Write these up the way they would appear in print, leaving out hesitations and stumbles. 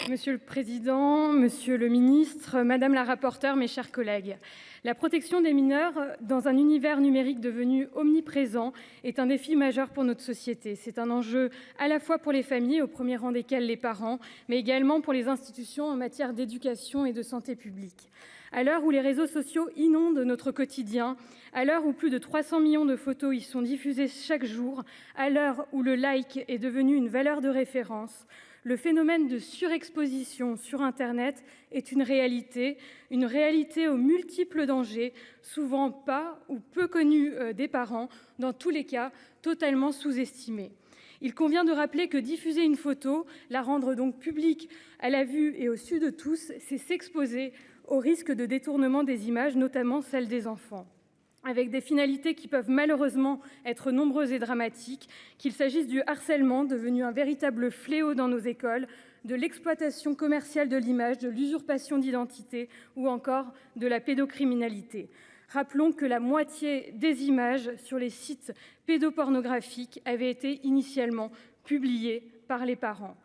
Monsieur le président, monsieur le ministre, madame la rapporteure, mes chers collègues, la protection des mineurs dans un univers numérique devenu omniprésent est un défi majeur pour notre société. C'est un enjeu à la fois pour les familles, au premier rang desquelles les parents, mais également pour les institutions en matière d'éducation et de santé publique. À l'heure où les réseaux sociaux inondent notre quotidien, à l'heure où plus de 300 millions de photos y sont diffusées chaque jour, à l'heure où le like est devenu une valeur de référence, le phénomène de surexposition sur Internet est une réalité aux multiples dangers, souvent pas ou peu connus des parents, dans tous les cas totalement sous-estimés. Il convient de rappeler que diffuser une photo, la rendre donc publique à la vue et au su de tous, c'est s'exposer au risque de détournement des images, notamment celles des enfants, avec des finalités qui peuvent malheureusement être nombreuses et dramatiques, qu'il s'agisse du harcèlement, devenu un véritable fléau dans nos écoles, de l'exploitation commerciale de l'image, de l'usurpation d'identité ou encore de la pédocriminalité. Rappelons que la moitié des images sur les sites pédopornographiques avaient été initialement publiées par les parents.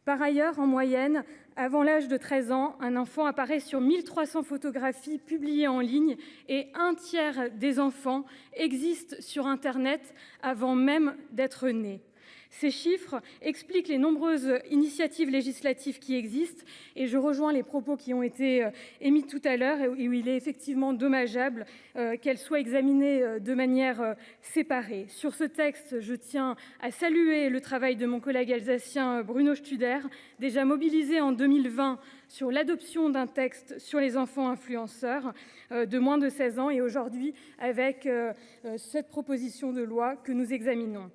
Par ailleurs, en moyenne, avant l'âge de 13 ans, un enfant apparaît sur 1300 photographies publiées en ligne et un tiers des enfants existent sur Internet avant même d'être nés. Ces chiffres expliquent les nombreuses initiatives législatives qui existent et je rejoins les propos qui ont été émis tout à l'heure où il est effectivement dommageable qu'elles soient examinées de manière séparée. Sur ce texte, je tiens à saluer le travail de mon collègue alsacien Bruno Studer, déjà mobilisé en 2020 sur l'adoption d'un texte sur les enfants influenceurs de moins de 16 ans et aujourd'hui avec cette proposition de loi que nous examinons.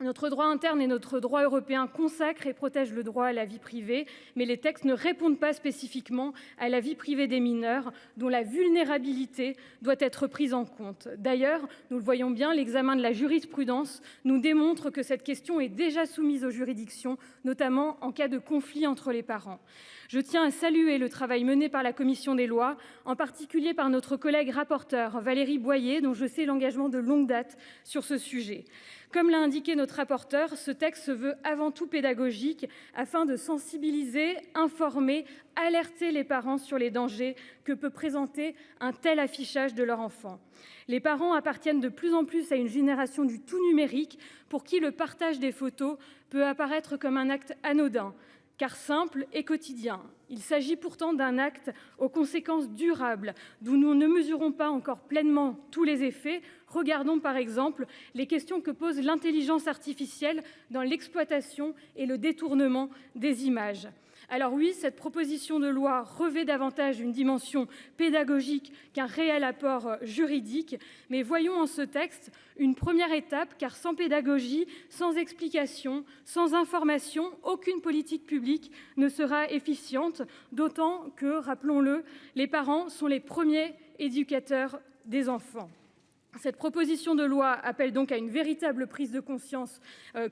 Notre droit interne et notre droit européen consacrent et protègent le droit à la vie privée, mais les textes ne répondent pas spécifiquement à la vie privée des mineurs, dont la vulnérabilité doit être prise en compte. D'ailleurs, nous le voyons bien, l'examen de la jurisprudence nous démontre que cette question est déjà soumise aux juridictions, notamment en cas de conflit entre les parents. Je tiens à saluer le travail mené par la commission des lois, en particulier par notre collègue rapporteure Valérie Boyer, dont je sais l'engagement de longue date sur ce sujet. Comme l'a indiqué notre rapporteure, ce texte se veut avant tout pédagogique afin de sensibiliser, informer, alerter les parents sur les dangers que peut présenter un tel affichage de leur enfant. Les parents appartiennent de plus en plus à une génération du tout numérique pour qui le partage des photos peut apparaître comme un acte anodin, car simple et quotidien. Il s'agit pourtant d'un acte aux conséquences durables, d'où nous ne mesurons pas encore pleinement tous les effets. Regardons par exemple les questions que pose l'intelligence artificielle dans l'exploitation et le détournement des images. Alors oui, cette proposition de loi revêt davantage une dimension pédagogique qu'un réel apport juridique, mais voyons en ce texte une première étape, car sans pédagogie, sans explication, sans information, aucune politique publique ne sera efficiente, d'autant que, rappelons-le, les parents sont les premiers éducateurs des enfants. Cette proposition de loi appelle donc à une véritable prise de conscience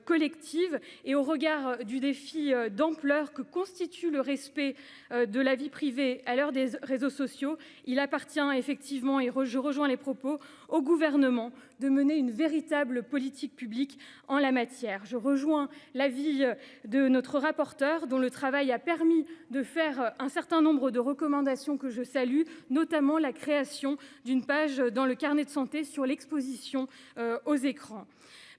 collective et au regard du défi d'ampleur que constitue le respect de la vie privée à l'heure des réseaux sociaux, il appartient effectivement, et je rejoins les propos, au gouvernement de mener une véritable politique publique en la matière. Je rejoins l'avis de notre rapporteur dont le travail a permis de faire un certain nombre de recommandations que je salue, notamment la création d'une page dans le carnet de santé sur l'exposition aux écrans.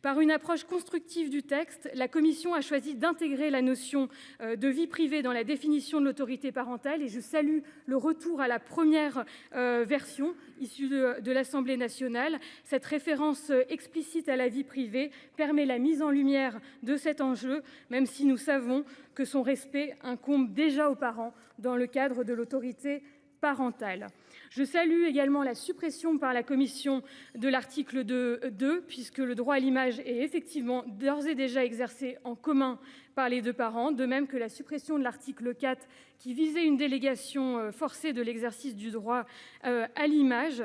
Par une approche constructive du texte, la commission a choisi d'intégrer la notion de vie privée dans la définition de l'autorité parentale et je salue le retour à la première version issue de l'Assemblée nationale. Cette référence explicite à la vie privée permet la mise en lumière de cet enjeu, même si nous savons que son respect incombe déjà aux parents dans le cadre de l'autorité parentale. Je salue également la suppression par la commission de l'article 2, puisque le droit à l'image est effectivement d'ores et déjà exercé en commun par les deux parents, de même que la suppression de l'article 4 qui visait une délégation forcée de l'exercice du droit à l'image.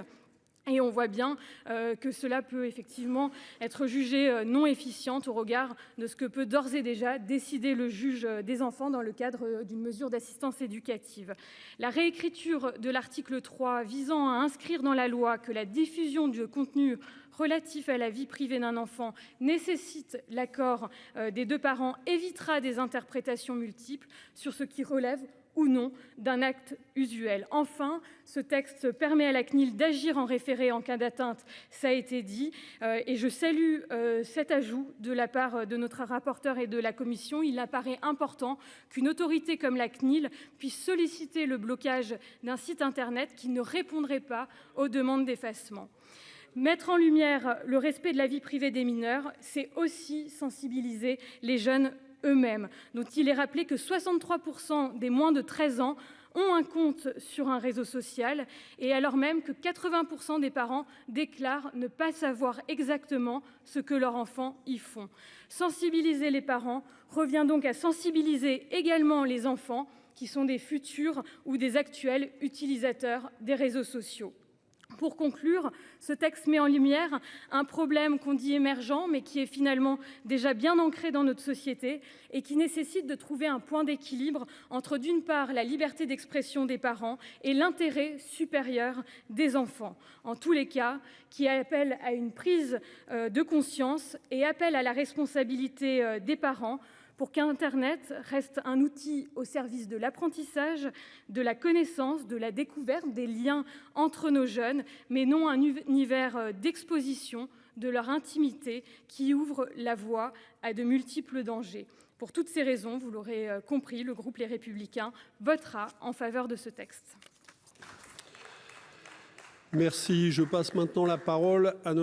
Et on voit bien que cela peut effectivement être jugé non efficiente au regard de ce que peut d'ores et déjà décider le juge des enfants dans le cadre d'une mesure d'assistance éducative. La réécriture de l'article 3 visant à inscrire dans la loi que la diffusion de contenu relatif à la vie privée d'un enfant nécessite l'accord des deux parents évitera des interprétations multiples sur ce qui relève ou non d'un acte usuel. Enfin, ce texte permet à la CNIL d'agir en référé en cas d'atteinte, ça a été dit, et je salue cet ajout de la part de notre rapporteur et de la commission. Il apparaît important qu'une autorité comme la CNIL puisse solliciter le blocage d'un site internet qui ne répondrait pas aux demandes d'effacement. Mettre en lumière le respect de la vie privée des mineurs, c'est aussi sensibiliser les jeunes eux-mêmes, dont il est rappelé que 63% des moins de 13 ans ont un compte sur un réseau social, et alors même que 80% des parents déclarent ne pas savoir exactement ce que leurs enfants y font. Sensibiliser les parents revient donc à sensibiliser également les enfants, qui sont des futurs ou des actuels utilisateurs des réseaux sociaux. Pour conclure, ce texte met en lumière un problème qu'on dit émergent, mais qui est finalement déjà bien ancré dans notre société et qui nécessite de trouver un point d'équilibre entre, d'une part, la liberté d'expression des parents et l'intérêt supérieur des enfants. En tous les cas, qui appelle à une prise de conscience et appelle à la responsabilité des parents pour qu'Internet reste un outil au service de l'apprentissage, de la connaissance, de la découverte des liens entre nos jeunes, mais non un univers d'exposition de leur intimité qui ouvre la voie à de multiples dangers. Pour toutes ces raisons, vous l'aurez compris, le groupe Les Républicains votera en faveur de ce texte. Merci. Je passe maintenant la parole à